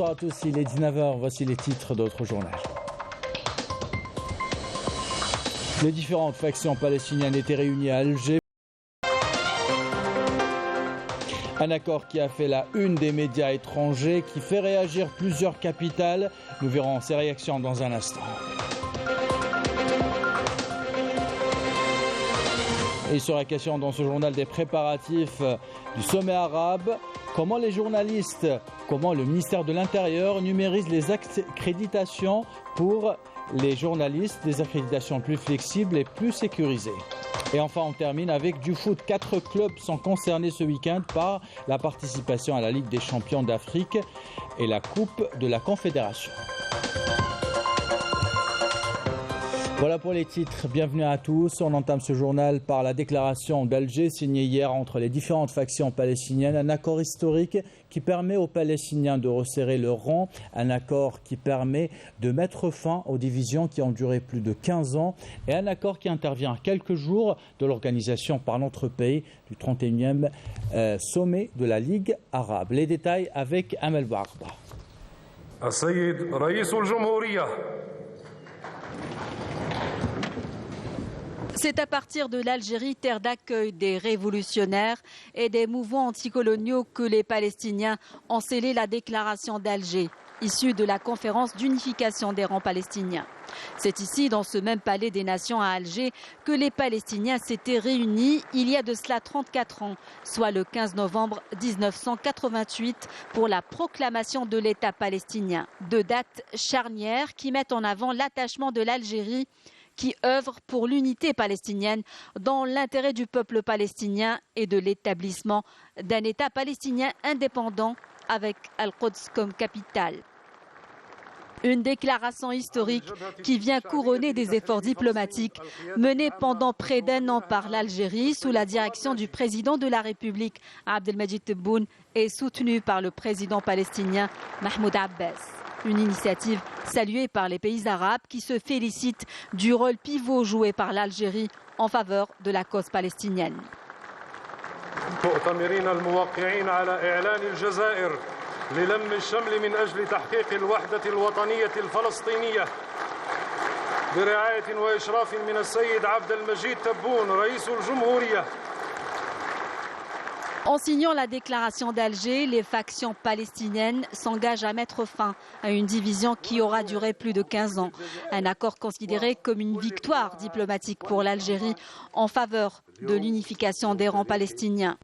Bonsoir à tous, il est 19h, voici les titres d'autres journaux. Les différentes factions palestiniennes étaient réunies à Alger. Un accord qui a fait la une des médias étrangers, qui fait réagir plusieurs capitales. Nous verrons ces réactions dans un instant. Il sera question dans ce journal des préparatifs du sommet arabe. Comment les journalistes, comment le ministère de l'Intérieur numérise les accréditations pour les journalistes, des accréditations plus flexibles et plus sécurisées. Et enfin, on termine avec du foot. 4 clubs sont concernés ce week-end par la participation à la Ligue des champions d'Afrique et la Coupe de la Confédération. Voilà pour les titres. Bienvenue à tous. On entame ce journal par la déclaration d'Alger signée hier entre les différentes factions palestiniennes. Un accord historique qui permet aux Palestiniens de resserrer leurs rangs. Un accord qui permet de mettre fin aux divisions qui ont duré plus de 15 ans. Et un accord qui intervient à quelques jours de l'organisation par notre pays du 31e sommet de la Ligue arabe. Les détails avec Amel Barba. C'est à partir de l'Algérie, terre d'accueil des révolutionnaires et des mouvements anticoloniaux, que les Palestiniens ont scellé la déclaration d'Alger, issue de la conférence d'unification des rangs palestiniens. C'est ici, dans ce même palais des Nations à Alger, que les Palestiniens s'étaient réunis il y a de cela 34 ans, soit le 15 novembre 1988, pour la proclamation de l'État palestinien. 2 dates charnières qui mettent en avant l'attachement de l'Algérie, qui œuvre pour l'unité palestinienne dans l'intérêt du peuple palestinien et de l'établissement d'un État palestinien indépendant avec Al-Quds comme capitale. Une déclaration historique qui vient couronner des efforts diplomatiques menés pendant près d'1 an par l'Algérie sous la direction du président de la République Abdelmajid Tebboune et soutenue par le président palestinien Mahmoud Abbas. Une initiative saluée par les pays arabes qui se félicitent du rôle pivot joué par l'Algérie en faveur de la cause palestinienne. En signant la déclaration d'Alger, les factions palestiniennes s'engagent à mettre fin à une division qui aura duré plus de 15 ans. Un accord considéré comme une victoire diplomatique pour l'Algérie en faveur de l'unification des rangs palestiniens.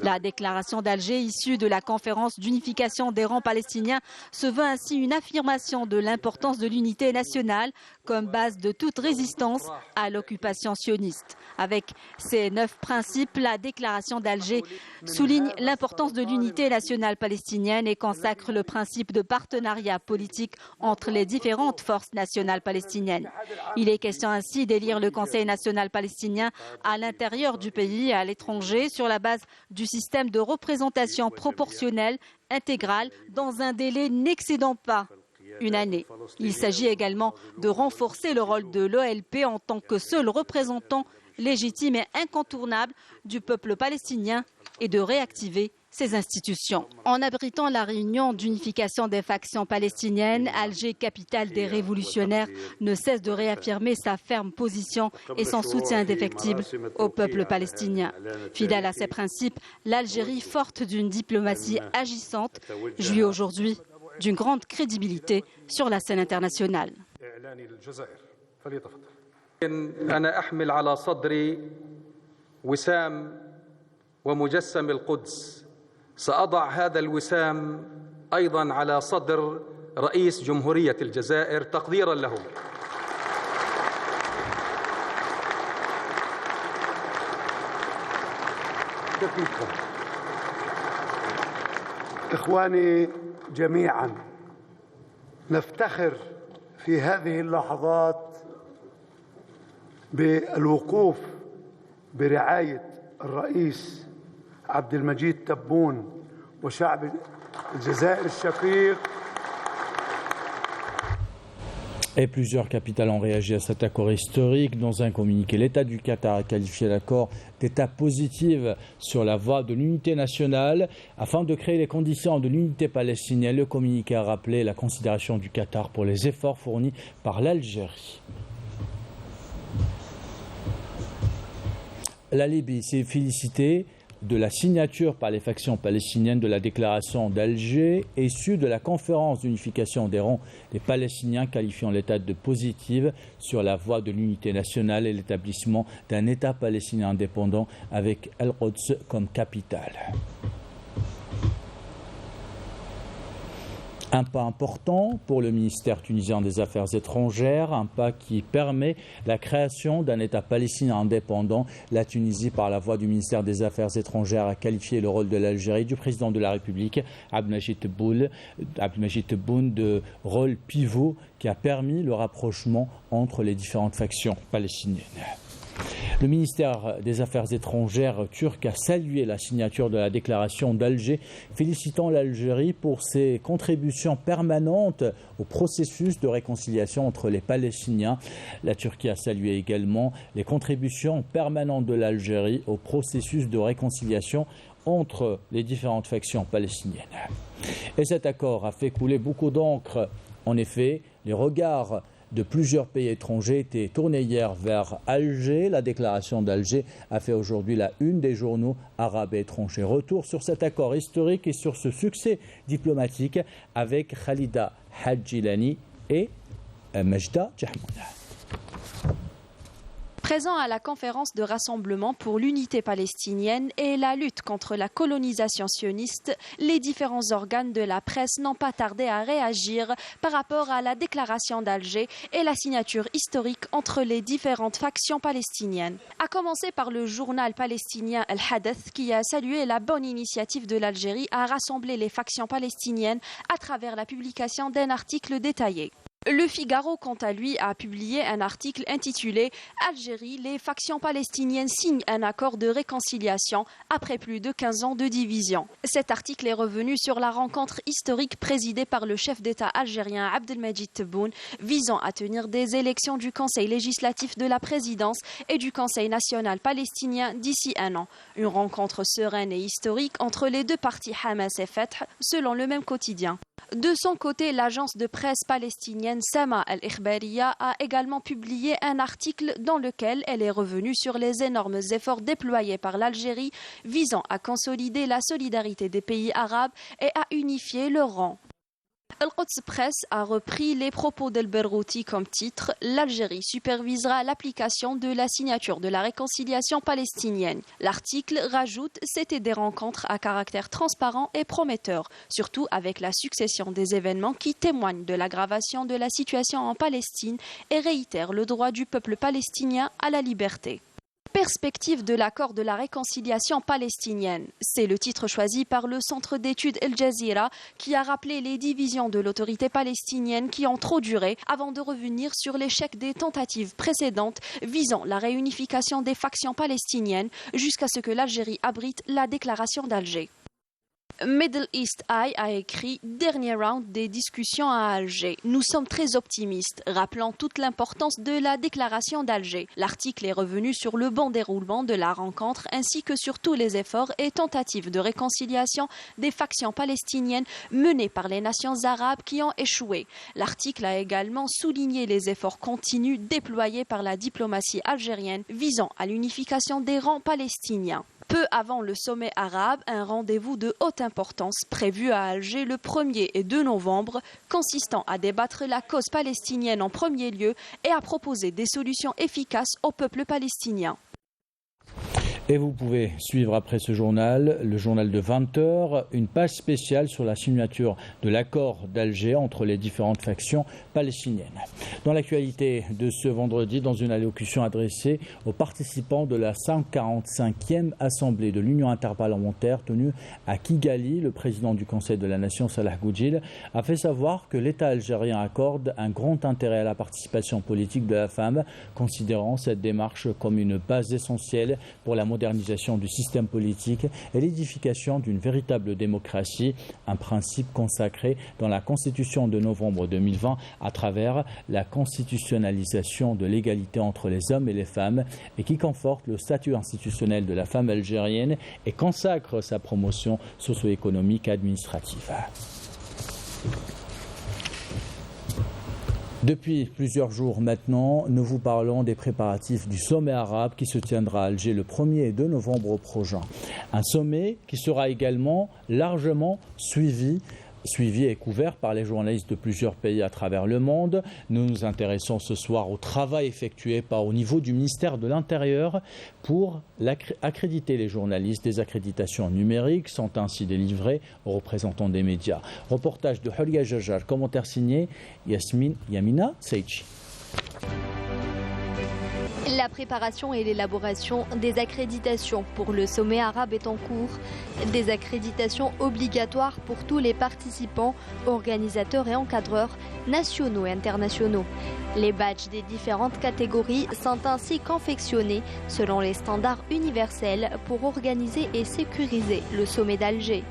La déclaration d'Alger, issue de la conférence d'unification des rangs palestiniens, se veut ainsi une affirmation de l'importance de l'unité nationale comme base de toute résistance à l'occupation sioniste. Avec ces 9 principes, la déclaration d'Alger souligne l'importance de l'unité nationale palestinienne et consacre le principe de partenariat politique entre les différentes forces nationales palestiniennes. Il est question ainsi d'élire le Conseil national palestinien à l'intérieur du pays et à l'étranger sur la base du système de représentation proportionnelle intégrale dans un délai n'excédant pas 1 année. Il s'agit également de renforcer le rôle de l'OLP en tant que seul représentant légitime et incontournable du peuple palestinien et de réactiver ses institutions. En abritant la réunion d'unification des factions palestiniennes, Alger, capitale des révolutionnaires, ne cesse de réaffirmer sa ferme position et son soutien indéfectible au peuple palestinien. Fidèle à ses principes, l'Algérie, forte d'une diplomatie agissante, jouit aujourd'hui d'une grande crédibilité sur la scène internationale. أنا أحمل على صدري وسام ومجسم القدس. سأضع هذا الوسام أيضا على صدر رئيس جمهورية الجزائر تقديرا له. إخواني جميعا، نفتخر في هذه اللحظات بالوقوف برعاية الرئيس عبد المجيد تبون وشعب الجزائر الشقيق. Et plusieurs capitales ont réagi à cet accord historique. Dans un communiqué, l'État du Qatar a qualifié l'accord d'étape positive sur la voie de l'unité nationale. Afin de créer les conditions de l'unité palestinienne, le communiqué a rappelé la considération du Qatar pour les efforts fournis par l'Algérie. La Libye s'est félicitée de la signature par les factions palestiniennes de la déclaration d'Alger issue de la conférence d'unification des rangs des Palestiniens qualifiant l'État de positive sur la voie de l'unité nationale et l'établissement d'un État palestinien indépendant avec Al-Quds comme capitale. Un pas important pour le ministère tunisien des Affaires étrangères, un pas qui permet la création d'un État palestinien indépendant. La Tunisie, par la voix du ministère des Affaires étrangères, a qualifié le rôle de l'Algérie, du président de la République, Abdelmajid Tebboune, de rôle pivot qui a permis le rapprochement entre les différentes factions palestiniennes. Le ministère des Affaires étrangères turc a salué la signature de la déclaration d'Alger, félicitant l'Algérie pour ses contributions permanentes au processus de réconciliation entre les Palestiniens. La Turquie a salué également les contributions permanentes de l'Algérie au processus de réconciliation entre les différentes factions palestiniennes. Et cet accord a fait couler beaucoup d'encre. En effet, les regards de plusieurs pays étrangers étaient tournés hier vers Alger. La déclaration d'Alger a fait aujourd'hui la une des journaux arabes et étrangers. Retour sur cet accord historique et sur ce succès diplomatique avec Khalida Hadjilani et Majda Jahmouna. Présent à la conférence de rassemblement pour l'unité palestinienne et la lutte contre la colonisation sioniste, les différents organes de la presse n'ont pas tardé à réagir par rapport à la déclaration d'Alger et la signature historique entre les différentes factions palestiniennes. À commencer par le journal palestinien Al-Hadath qui a salué la bonne initiative de l'Algérie à rassembler les factions palestiniennes à travers la publication d'un article détaillé. Le Figaro, quant à lui, a publié un article intitulé « Algérie, les factions palestiniennes signent un accord de réconciliation après plus de 15 ans de division ». Cet article est revenu sur la rencontre historique présidée par le chef d'État algérien Abdelmajid Tebboune visant à tenir des élections du Conseil législatif de la présidence et du Conseil national palestinien d'ici un an. Une rencontre sereine et historique entre les deux partis Hamas et Fatah, selon le même quotidien. De son côté, l'agence de presse palestinienne Sama Al-Ikhbariya a également publié un article dans lequel elle est revenue sur les énormes efforts déployés par l'Algérie visant à consolider la solidarité des pays arabes et à unifier leurs rangs. Al-Quds Press a repris les propos d'El-Berghouti comme titre « L'Algérie supervisera l'application de la signature de la réconciliation palestinienne ». L'article rajoute « C'était des rencontres à caractère transparent et prometteur, surtout avec la succession des événements qui témoignent de l'aggravation de la situation en Palestine et réitèrent le droit du peuple palestinien à la liberté ». Perspective de l'accord de la réconciliation palestinienne. C'est le titre choisi par le centre d'études El Jazeera qui a rappelé les divisions de l'autorité palestinienne qui ont trop duré avant de revenir sur l'échec des tentatives précédentes visant la réunification des factions palestiniennes jusqu'à ce que l'Algérie abrite la déclaration d'Alger. Middle East Eye a écrit « Dernier round des discussions à Alger. Nous sommes très optimistes, rappelant toute l'importance de la déclaration d'Alger. » L'article est revenu sur le bon déroulement de la rencontre ainsi que sur tous les efforts et tentatives de réconciliation des factions palestiniennes menées par les nations arabes qui ont échoué. L'article a également souligné les efforts continus déployés par la diplomatie algérienne visant à l'unification des rangs palestiniens. Peu avant le sommet arabe, un rendez-vous de haute importance prévu à Alger le 1er et 2 novembre, consistant à débattre la cause palestinienne en premier lieu et à proposer des solutions efficaces au peuple palestinien. Et vous pouvez suivre après ce journal, le journal de 20h, une page spéciale sur la signature de l'accord d'Alger entre les différentes factions palestiniennes. Dans l'actualité de ce vendredi, dans une allocution adressée aux participants de la 145e Assemblée de l'Union interparlementaire tenue à Kigali, le président du Conseil de la Nation, Salah Goudjil, a fait savoir que l'État algérien accorde un grand intérêt à la participation politique de la femme, considérant cette démarche comme une base essentielle pour la modernisation du système politique et l'édification d'une véritable démocratie, un principe consacré dans la Constitution de novembre 2020 à travers la constitutionnalisation de l'égalité entre les hommes et les femmes et qui conforte le statut institutionnel de la femme algérienne et consacre sa promotion socio-économique et administrative. Depuis plusieurs jours maintenant, nous vous parlons des préparatifs du sommet arabe qui se tiendra à Alger le 1er et 2 novembre prochain. Un sommet qui sera également largement suivi et couvert par les journalistes de plusieurs pays à travers le monde. Nous nous intéressons ce soir au travail effectué au niveau du ministère de l'Intérieur pour accréditer les journalistes. Des accréditations numériques sont ainsi délivrées aux représentants des médias. Reportage de Hulia Jajar, commentaire signé Yamina Seichi. La préparation et l'élaboration des accréditations pour le sommet arabe est en cours. Des accréditations obligatoires pour tous les participants, organisateurs et encadreurs, nationaux et internationaux. Les badges des différentes catégories sont ainsi confectionnés selon les standards universels pour organiser et sécuriser le sommet d'Alger.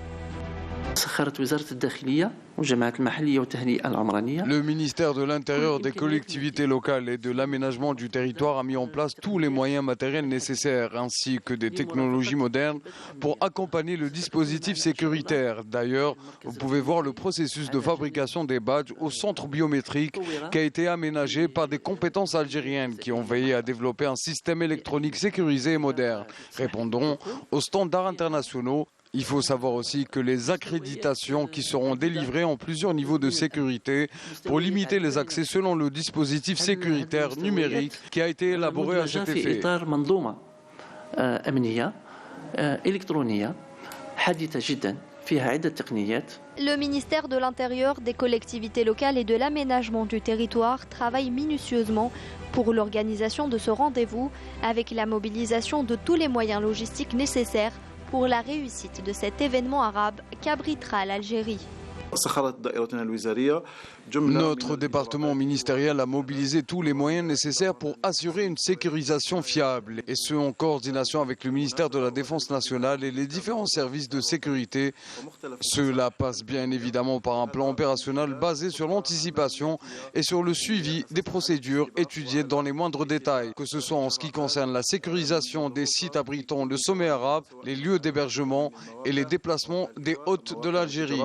Le ministère de l'Intérieur, des collectivités locales et de l'aménagement du territoire a mis en place tous les moyens matériels nécessaires ainsi que des technologies modernes pour accompagner le dispositif sécuritaire. D'ailleurs, vous pouvez voir le processus de fabrication des badges au centre biométrique qui a été aménagé par des compétences algériennes qui ont veillé à développer un système électronique sécurisé et moderne, répondant aux standards internationaux. Il faut savoir aussi que les accréditations qui seront délivrées ont plusieurs niveaux de sécurité pour limiter les accès selon le dispositif sécuritaire numérique qui a été élaboré à cet effet. Le ministère de l'Intérieur, des collectivités locales et de l'aménagement du territoire travaille minutieusement pour l'organisation de ce rendez-vous avec la mobilisation de tous les moyens logistiques nécessaires pour la réussite de cet événement arabe qu'abritera l'Algérie. Notre département ministériel a mobilisé tous les moyens nécessaires pour assurer une sécurisation fiable, et ce en coordination avec le ministère de la Défense nationale et les différents services de sécurité. Cela passe bien évidemment par un plan opérationnel basé sur l'anticipation et sur le suivi des procédures étudiées dans les moindres détails, que ce soit en ce qui concerne la sécurisation des sites abritant le sommet arabe, les lieux d'hébergement et les déplacements des hôtes de l'Algérie.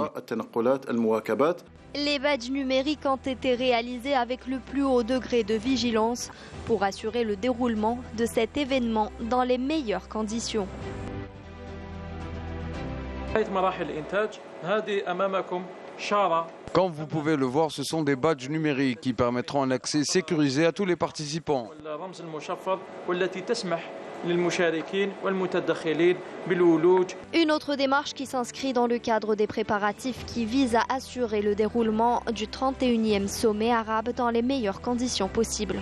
Les badges numériques ont été réalisés avec le plus haut degré de vigilance pour assurer le déroulement de cet événement dans les meilleures conditions. Comme vous pouvez le voir, ce sont des badges numériques qui permettront un accès sécurisé à tous les participants. Une autre démarche qui s'inscrit dans le cadre des préparatifs qui vise à assurer le déroulement du 31e sommet arabe dans les meilleures conditions possibles.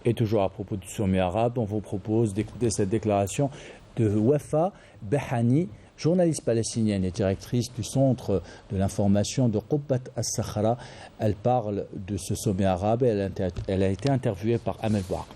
Et toujours à propos du sommet arabe, on vous propose d'écouter cette déclaration de Wafa Behani, journaliste palestinienne et directrice du centre de l'information de Qubbat al-Sakhra. Elle parle de ce sommet arabe et elle a été interviewée par Amel Bouak.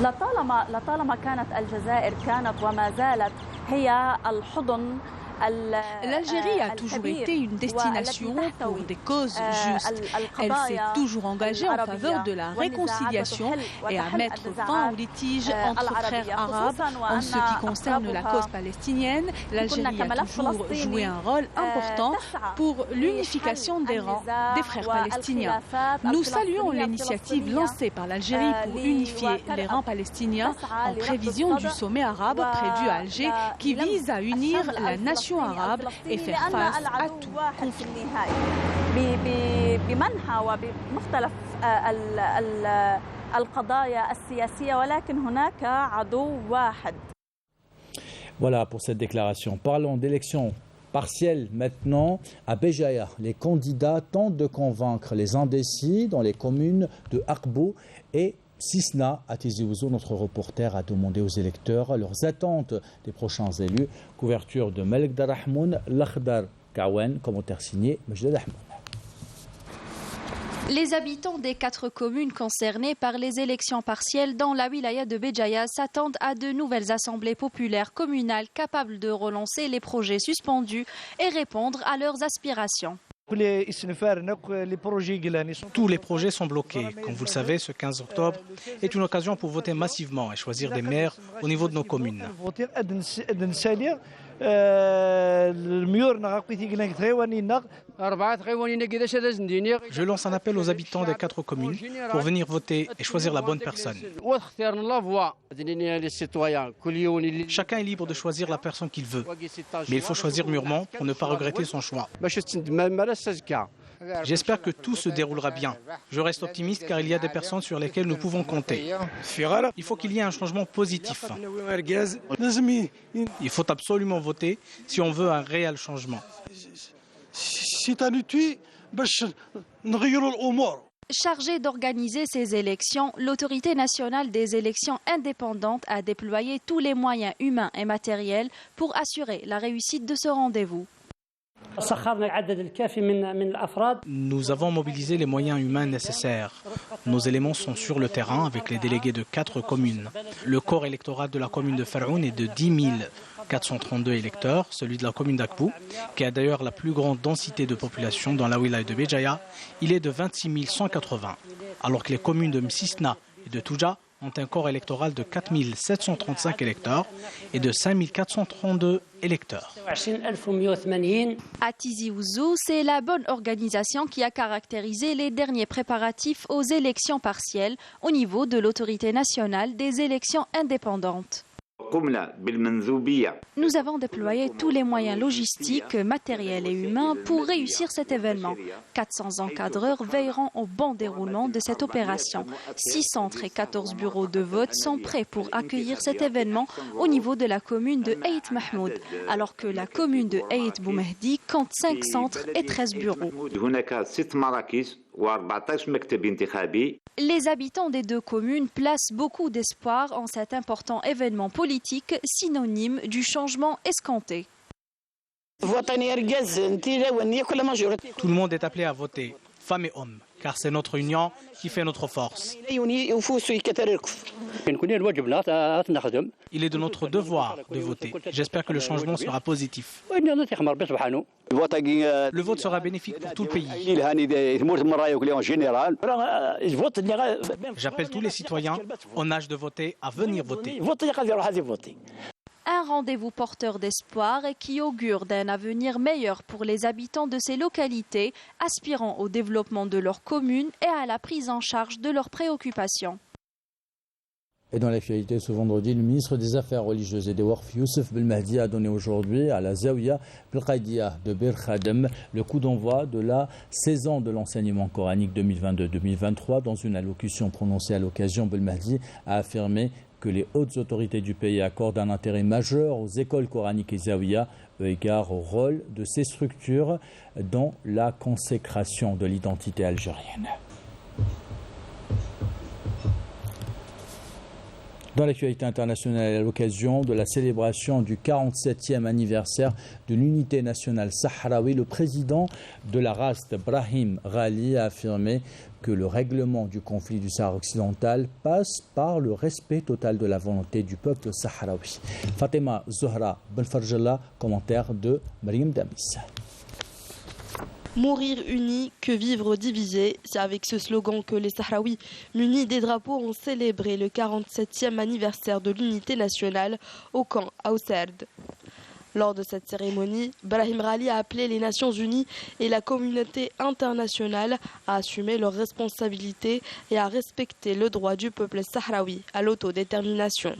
لطالما كانت الجزائر كانت وما زالت هي الحضن L'Algérie a toujours été une destination pour des causes justes. Elle s'est toujours engagée en faveur de la réconciliation et à mettre fin aux litiges entre frères arabes. En ce qui concerne la cause palestinienne, l'Algérie a toujours joué un rôle important pour l'unification des rangs des frères palestiniens. Nous saluons l'initiative lancée par l'Algérie pour unifier les rangs palestiniens en prévision du sommet arabe prévu à Alger qui vise à unir la nation arabe et faire face à tout conflit. Voilà pour cette déclaration. Parlons d'élections partielles maintenant. À Béjaïa, les candidats tentent de convaincre les indécis dans les communes de Akbou et Sisna. À Tizi Ouzou, notre reporter a demandé aux électeurs leurs attentes des prochains élus. Couverture de Malek Darahmoun, Lakhdar Kawen, commentaire signé Majid Ahmoud. Les habitants des 4 communes concernées par les élections partielles dans la wilaya de Béjaïa s'attendent à de nouvelles assemblées populaires communales capables de relancer les projets suspendus et répondre à leurs aspirations. Tous les projets sont bloqués. Comme vous le savez, ce 15 octobre est une occasion pour voter massivement et choisir des maires au niveau de nos communes. Je lance un appel aux habitants des 4 communes pour venir voter et choisir la bonne personne. Chacun est libre de choisir la personne qu'il veut, mais il faut choisir mûrement pour ne pas regretter son choix. J'espère que tout se déroulera bien. Je reste optimiste car il y a des personnes sur lesquelles nous pouvons compter. Il faut qu'il y ait un changement positif. Il faut absolument voter si on veut un réel changement. Chargée d'organiser ces élections, l'autorité nationale des élections indépendantes a déployé tous les moyens humains et matériels pour assurer la réussite de ce rendez-vous. Nous avons mobilisé les moyens humains nécessaires. Nos éléments sont sur le terrain avec les délégués de 4 communes. Le corps électoral de la commune de Faroun est de 10 432 électeurs, celui de la commune d'Akbou, qui a d'ailleurs la plus grande densité de population dans la wilaya de Béjaïa, il est de 26 180, alors que les communes de Msisna et de Touja ont un corps électoral de 4 735 électeurs et de 5 432 électeurs. À Tizi Ouzou, c'est la bonne organisation qui a caractérisé les derniers préparatifs aux élections partielles au niveau de l'autorité nationale des élections indépendantes. Nous avons déployé tous les moyens logistiques, matériels et humains pour réussir cet événement. 400 encadreurs veilleront au bon déroulement de cette opération. 6 centres et 14 bureaux de vote sont prêts pour accueillir cet événement au niveau de la commune de Aït Mahmoud, alors que la commune de Aït Boumehdi compte 5 centres et 13 bureaux. Les habitants des 2 communes placent beaucoup d'espoir en cet important événement politique, synonyme du changement escompté. Tout le monde est appelé à voter, femmes et hommes, car c'est notre union qui fait notre force. Il est de notre devoir de voter. J'espère que le changement sera positif. Le vote sera bénéfique pour tout le pays. J'appelle tous les citoyens en âge de voter à venir voter. Un rendez-vous porteur d'espoir et qui augure d'un avenir meilleur pour les habitants de ces localités, aspirant au développement de leur commune et à la prise en charge de leurs préoccupations. Et dans l'actualité ce vendredi, le ministre des Affaires religieuses et des Waqf, Youssef Belmahdi, a donné aujourd'hui à la Zawiya Belqaïdia de Bir Khadem le coup d'envoi de la saison de l'enseignement coranique 2022-2023. Dans une allocution prononcée à l'occasion, Belmahdi a affirmé que les hautes autorités du pays accordent un intérêt majeur aux écoles coraniques et Zawiya, eu égard au rôle de ces structures dans la consécration de l'identité algérienne. Dans l'actualité internationale, à l'occasion de la célébration du 47e anniversaire de l'unité nationale sahraoui, le président de la RAST, Brahim Ghali, a affirmé que le règlement du conflit du Sahara occidental passe par le respect total de la volonté du peuple sahraoui. Fatima Zohra Benfarjala, commentaire de Mariam Damis. Mourir unis, que vivre divisés. C'est avec ce slogan que les Sahraouis, munis des drapeaux, ont célébré le 47e anniversaire de l'unité nationale au camp Aousserd. Lors de cette cérémonie, Brahim Ghali a appelé les Nations Unies et la communauté internationale à assumer leurs responsabilités et à respecter le droit du peuple sahraoui à l'autodétermination.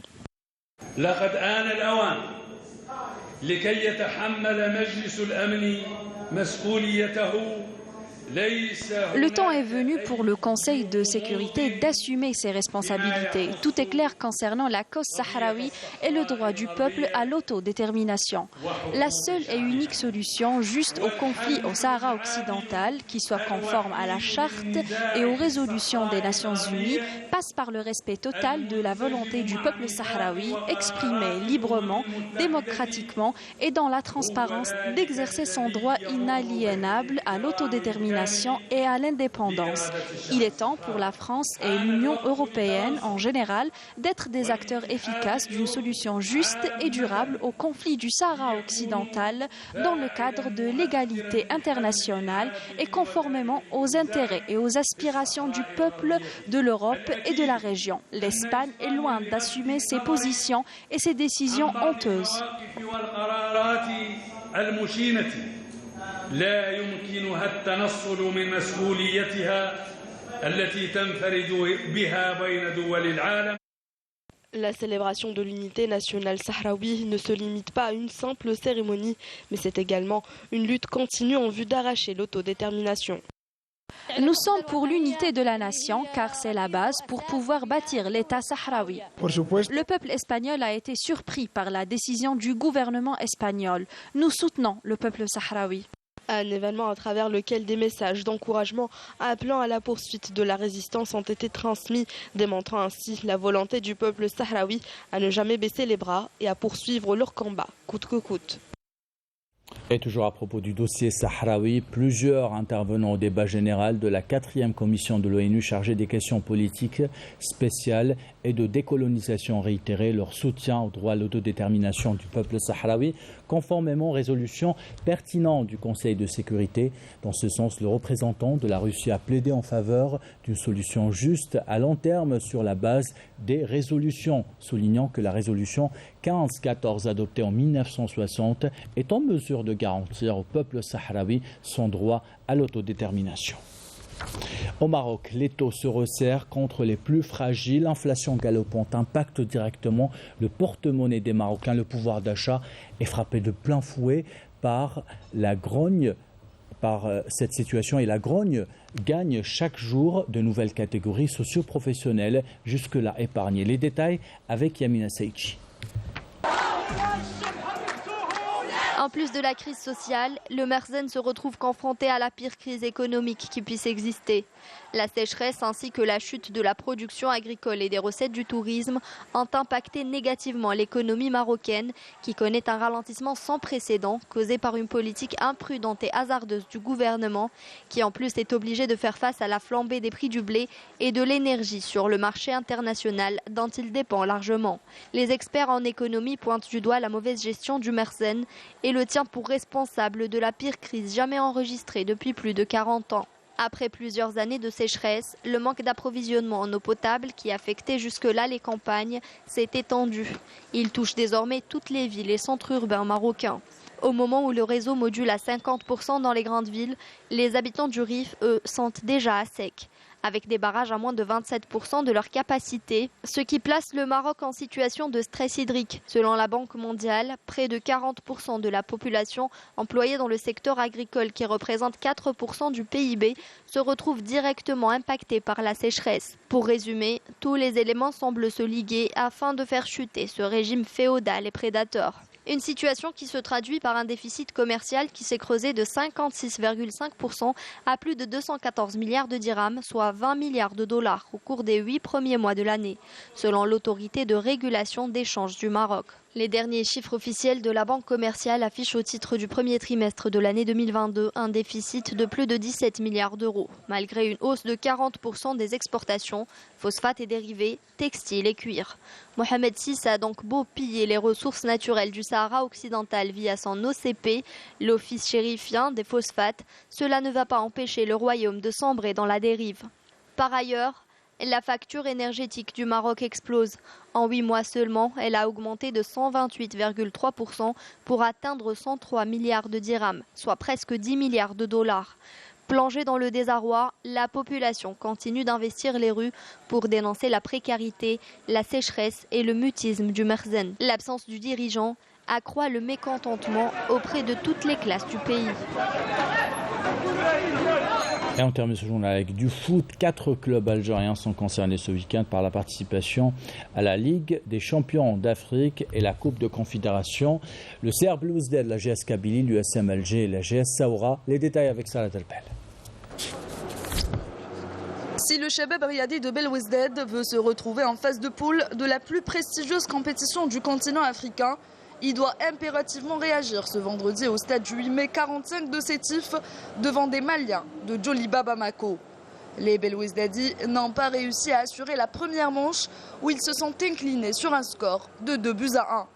Le temps est venu pour le Conseil de sécurité d'assumer ses responsabilités. Tout est clair concernant la cause sahraoui et le droit du peuple à l'autodétermination. La seule et unique solution juste au conflit au Sahara occidental, qui soit conforme à la charte et aux résolutions des Nations Unies, passe par le respect total de la volonté du peuple sahraoui, exprimée librement, démocratiquement et dans la transparence d'exercer son droit inaliénable à l'autodétermination. l'autodétermination et à l'indépendance. Il est temps pour la France et l'Union européenne en général d'être des acteurs efficaces d'une solution juste et durable au conflit du Sahara occidental dans le cadre de l'égalité internationale et conformément aux intérêts et aux aspirations du peuple de l'Europe et de la région. L'Espagne est loin d'assumer ses positions et ses décisions honteuses. لا يمكنها التنصل من مسؤوليتها التي تنفرد بها بين دول العالم. La célébration de l'unité nationale sahraoui ne se limite pas à une simple cérémonie, mais c'est également une lutte continue en vue d'arracher l'autodétermination. Nous sommes pour l'unité de la nation car c'est la base pour pouvoir bâtir l'État sahraoui. Le peuple espagnol a été surpris par la décision du gouvernement espagnol. Nous soutenons le peuple sahraoui. Un événement à travers lequel des messages d'encouragement appelant à la poursuite de la résistance ont été transmis, démontrant ainsi la volonté du peuple sahraoui à ne jamais baisser les bras et à poursuivre leur combat, coûte que coûte. Et toujours à propos du dossier sahraoui, plusieurs intervenants au débat général de la 4e commission de l'ONU chargée des questions politiques spéciales et de décolonisation ont réitéré leur soutien au droit à l'autodétermination du peuple sahraoui, conformément aux résolutions pertinentes du Conseil de sécurité. Dans ce sens, le représentant de la Russie a plaidé en faveur d'une solution juste à long terme sur la base des résolutions, soulignant que la résolution 1514 adoptée en 1960 est en mesure de garantir au peuple sahraoui son droit à l'autodétermination. Au Maroc, les taux se resserrent contre les plus fragiles. L'inflation galopante impacte directement le porte-monnaie des Marocains. Le pouvoir d'achat est frappé de plein fouet par cette situation et la grogne gagne chaque jour de nouvelles catégories socio-professionnelles jusque-là épargnées. Les détails avec Yamina Seichi. En plus de la crise sociale, le Merzenne se retrouve confronté à la pire crise économique qui puisse exister. La sécheresse ainsi que la chute de la production agricole et des recettes du tourisme ont impacté négativement l'économie marocaine qui connaît un ralentissement sans précédent causé par une politique imprudente et hasardeuse du gouvernement qui en plus est obligé de faire face à la flambée des prix du blé et de l'énergie sur le marché international dont il dépend largement. Les experts en économie pointent du doigt la mauvaise gestion du Merzenne et le tient pour responsable de la pire crise jamais enregistrée depuis plus de 40 ans. Après plusieurs années de sécheresse, le manque d'approvisionnement en eau potable qui affectait jusque-là les campagnes s'est étendu. Il touche désormais toutes les villes et centres urbains marocains. Au moment où le réseau module à 50% dans les grandes villes, les habitants du Rif, eux, sont déjà à sec, avec des barrages à moins de 27% de leur capacité, ce qui place le Maroc en situation de stress hydrique. Selon la Banque mondiale, près de 40% de la population employée dans le secteur agricole, qui représente 4% du PIB, se retrouve directement impactée par la sécheresse. Pour résumer, tous les éléments semblent se liguer afin de faire chuter ce régime féodal et prédateur. Une situation qui se traduit par un déficit commercial qui s'est creusé de 56,5% à plus de 214 milliards de dirhams, soit 20 milliards de dollars au cours des 8 premiers mois de l'année, selon l'autorité de régulation d'échange du Maroc. Les derniers chiffres officiels de la Banque commerciale affichent au titre du premier trimestre de l'année 2022 un déficit de plus de 17 milliards d'euros, malgré une hausse de 40% des exportations, phosphates et dérivés, textiles et cuir. Mohamed VI a donc beau piller les ressources naturelles du Sahara occidental via son OCP, l'Office chérifien des phosphates, cela ne va pas empêcher le royaume de sombrer dans la dérive. Par ailleurs, la facture énergétique du Maroc explose. En 8 mois seulement, elle a augmenté de 128,3% pour atteindre 103 milliards de dirhams, soit presque 10 milliards de dollars. Plongée dans le désarroi, la population continue d'investir les rues pour dénoncer la précarité, la sécheresse et le mutisme du Merzenne. L'absence du dirigeant accroît le mécontentement auprès de toutes les classes du pays. Et on termine ce journal avec du foot. 4 clubs algériens sont concernés ce week-end par la participation à la Ligue des champions d'Afrique et la Coupe de Confédération. Le CR Belouizdad, la GS Kabylie, l'USM Alger et la GS Saoura. Les détails avec Salah Delpel. Si le Chabab Riadi de Belouizdad veut se retrouver en phase de poule de la plus prestigieuse compétition du continent africain, Il doit impérativement réagir ce vendredi au stade du 8 mai 45 de Sétif devant des Maliens de Djoliba Bamako. Les Belouizdadi n'ont pas réussi à assurer la première manche où ils se sont inclinés sur un score de 2-1.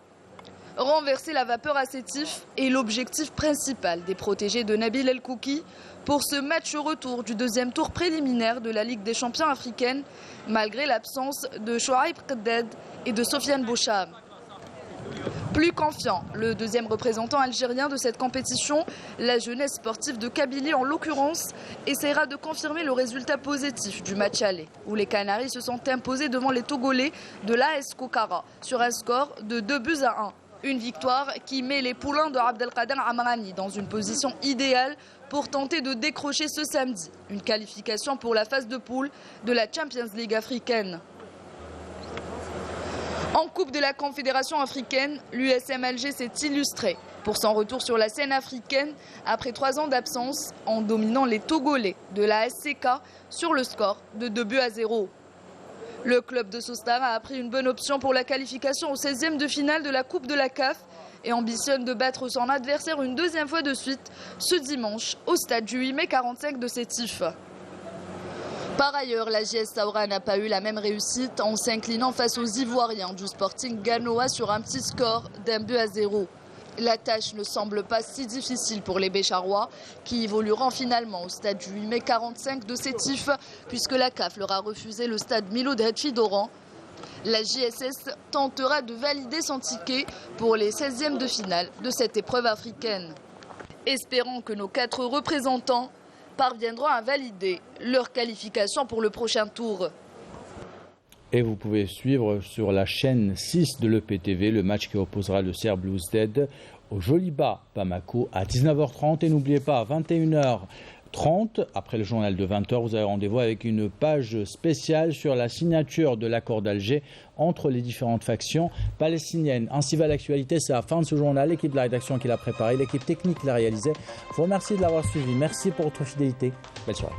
Renverser la vapeur à Sétif est l'objectif principal des protégés de Nabil El Kouki pour ce match retour du deuxième tour préliminaire de la Ligue des champions africaine, malgré l'absence de Chouaib Qdad et de Sofiane Boucham. Plus confiant, le deuxième représentant algérien de cette compétition, la jeunesse sportive de Kabylie en l'occurrence, essaiera de confirmer le résultat positif du match aller, où les Canaries se sont imposés devant les Togolais de l'AS Kokara sur un score de 2-1. Une victoire qui met les poulains de Abdelkader Amrani dans une position idéale pour tenter de décrocher ce samedi une qualification pour la phase de poule de la Champions League africaine. En Coupe de la Confédération africaine, l'USM Alger s'est illustré pour son retour sur la scène africaine après 3 ans d'absence en dominant les Togolais de la SCK sur le score de 2-0. Le club de Sostara a pris une bonne option pour la qualification au 16e de finale de la Coupe de la CAF et ambitionne de battre son adversaire une deuxième fois de suite ce dimanche au stade du 8 mai 45 de Sétif. Par ailleurs, la JS Saoura n'a pas eu la même réussite en s'inclinant face aux Ivoiriens du Sporting Ganoa sur un petit score d'1-0. La tâche ne semble pas si difficile pour les Bécharois qui évolueront finalement au stade du 8 mai 45 de Sétif puisque la CAF leur a refusé le stade Milo Dretfi d'Oran. La JSS tentera de valider son ticket pour les 16e de finale de cette épreuve africaine. Espérons que nos 4 représentants parviendront à valider leur qualification pour le prochain tour. Et vous pouvez suivre sur la chaîne 6 de l'EPTV le match qui opposera le CR Belouizdad au Djoliba Bamako à 19h30. Et n'oubliez pas, à 21h30, après le journal de 20h, vous avez rendez-vous avec une page spéciale sur la signature de l'accord d'Alger entre les différentes factions palestiniennes. Ainsi va l'actualité, c'est la fin de ce journal. L'équipe de la rédaction qui l'a préparé, l'équipe technique qui l'a réalisé. Je vous remercie de l'avoir suivi. Merci pour votre fidélité. Belle soirée.